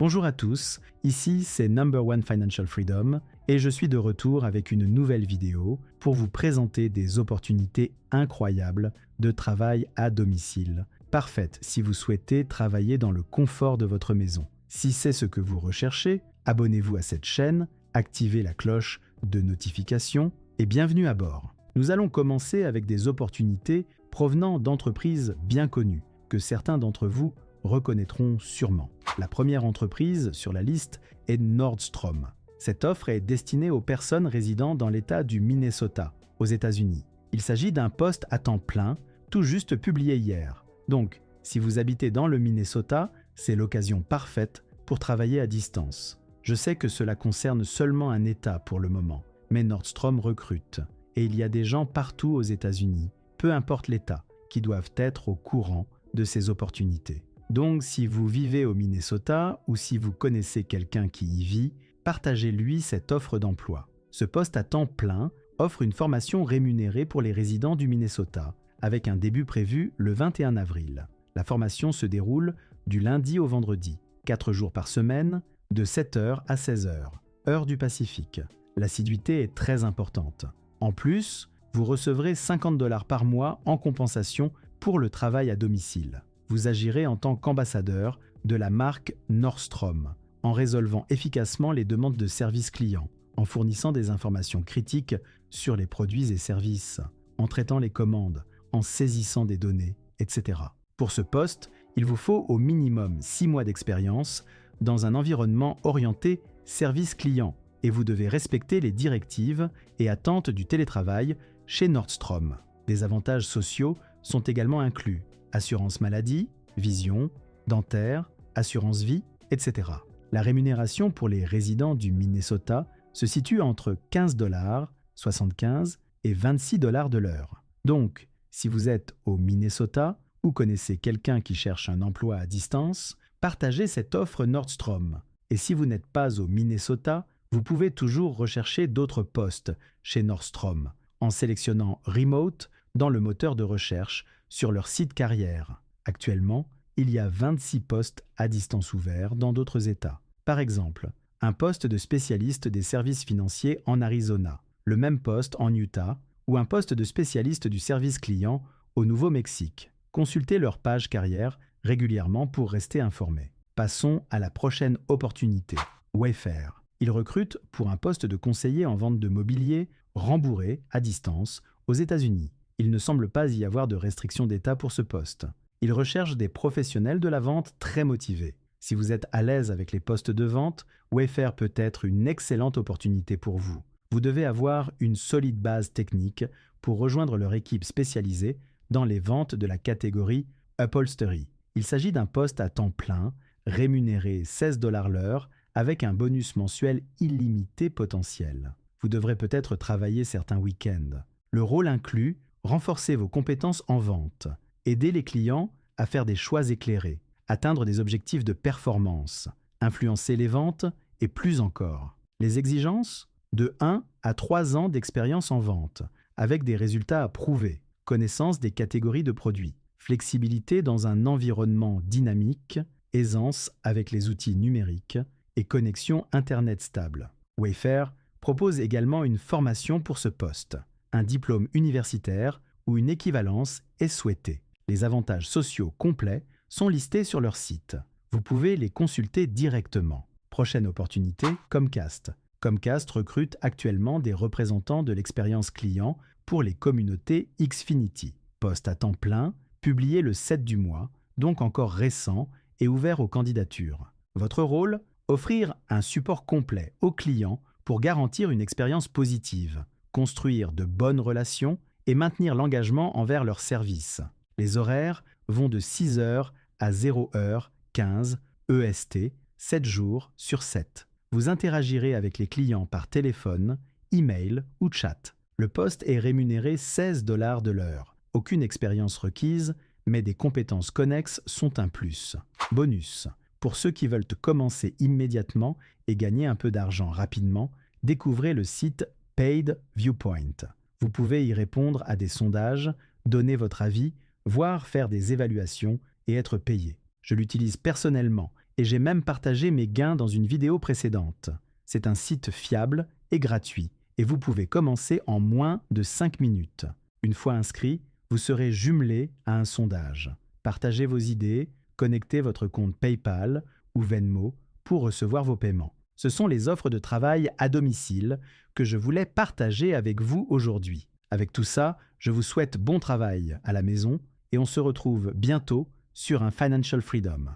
Bonjour à tous, ici c'est Number One Financial Freedom et je suis de retour avec une nouvelle vidéo pour vous présenter des opportunités incroyables de travail à domicile, parfaites si vous souhaitez travailler dans le confort de votre maison. Si c'est ce que vous recherchez, abonnez-vous à cette chaîne, activez la cloche de notification et bienvenue à bord. Nous allons commencer avec des opportunités provenant d'entreprises bien connues, que certains d'entre vous reconnaîtront sûrement. La première entreprise sur la liste est Nordstrom. Cette offre est destinée aux personnes résidant dans l'État du Minnesota, aux États-Unis. Il s'agit d'un poste à temps plein, tout juste publié hier. Donc, si vous habitez dans le Minnesota, c'est l'occasion parfaite pour travailler à distance. Je sais que cela concerne seulement un État pour le moment, mais Nordstrom recrute. Et il y a des gens partout aux États-Unis, peu importe l'État, qui doivent être au courant de ces opportunités. Donc, si vous vivez au Minnesota ou si vous connaissez quelqu'un qui y vit, partagez-lui cette offre d'emploi. Ce poste à temps plein offre une formation rémunérée pour les résidents du Minnesota, avec un début prévu le 21 avril. La formation se déroule du lundi au vendredi, 4 jours par semaine, de 7h à 16h, heure du Pacifique. L'assiduité est très importante. En plus, vous recevrez 50 $ par mois en compensation pour le travail à domicile. Vous agirez en tant qu'ambassadeur de la marque Nordstrom, en résolvant efficacement les demandes de services clients, en fournissant des informations critiques sur les produits et services, en traitant les commandes, en saisissant des données, etc. Pour ce poste, il vous faut au minimum 6 mois d'expérience dans un environnement orienté service client et vous devez respecter les directives et attentes du télétravail chez Nordstrom. Des avantages sociaux sont également inclus: assurance maladie, vision, dentaire, assurance vie, etc. La rémunération pour les résidents du Minnesota se situe entre 15 $, 75 et 26 $ de l'heure. Donc, si vous êtes au Minnesota ou connaissez quelqu'un qui cherche un emploi à distance, partagez cette offre Nordstrom. Et si vous n'êtes pas au Minnesota, vous pouvez toujours rechercher d'autres postes chez Nordstrom en sélectionnant Remote dans le moteur de recherche sur leur site carrière. Actuellement, il y a 26 postes à distance ouverts dans d'autres États. Par exemple, un poste de spécialiste des services financiers en Arizona, le même poste en Utah, ou un poste de spécialiste du service client au Nouveau-Mexique. Consultez leur page carrière régulièrement pour rester informé. Passons à la prochaine opportunité, Wayfair. Ils recrutent pour un poste de conseiller en vente de mobilier rembourré à distance aux États-Unis. Il ne semble pas y avoir de restriction d'État pour ce poste. Ils recherchent des professionnels de la vente très motivés. Si vous êtes à l'aise avec les postes de vente, Wayfair peut être une excellente opportunité pour vous. Vous devez avoir une solide base technique pour rejoindre leur équipe spécialisée dans les ventes de la catégorie Upholstery. Il s'agit d'un poste à temps plein, rémunéré 16 $ l'heure, avec un bonus mensuel illimité potentiel. Vous devrez peut-être travailler certains week-ends. Le rôle inclut renforcer vos compétences en vente, aider les clients à faire des choix éclairés, atteindre des objectifs de performance, influencer les ventes et plus encore. Les exigences ? De 1 à 3 ans d'expérience en vente, avec des résultats à prouver, connaissance des catégories de produits, flexibilité dans un environnement dynamique, aisance avec les outils numériques et connexion Internet stable. Wayfair propose également une formation pour ce poste. Un diplôme universitaire ou une équivalence est souhaité. Les avantages sociaux complets sont listés sur leur site. Vous pouvez les consulter directement. Prochaine opportunité, Comcast. Comcast recrute actuellement des représentants de l'expérience client pour les communautés Xfinity. Poste à temps plein, publié le 7 du mois, donc encore récent et ouvert aux candidatures. Votre rôle ? Offrir un support complet aux clients pour garantir une expérience positive, construire de bonnes relations et maintenir l'engagement envers leurs services. Les horaires vont de 6h à 0h15 EST, 7 jours sur 7. Vous interagirez avec les clients par téléphone, email ou chat. Le poste est rémunéré 16 $ de l'heure. Aucune expérience requise, mais des compétences connexes sont un plus. Bonus. Pour ceux qui veulent commencer immédiatement et gagner un peu d'argent rapidement, découvrez le site Paid Viewpoint. Vous pouvez y répondre à des sondages, donner votre avis, voire faire des évaluations et être payé. Je l'utilise personnellement et j'ai même partagé mes gains dans une vidéo précédente. C'est un site fiable et gratuit, et vous pouvez commencer en moins de 5 minutes. Une fois inscrit, vous serez jumelé à un sondage. Partagez vos idées, connectez votre compte PayPal ou Venmo pour recevoir vos paiements. Ce sont les offres de travail à domicile que je voulais partager avec vous aujourd'hui. Avec tout ça, je vous souhaite bon travail à la maison et on se retrouve bientôt sur un Financial Freedom.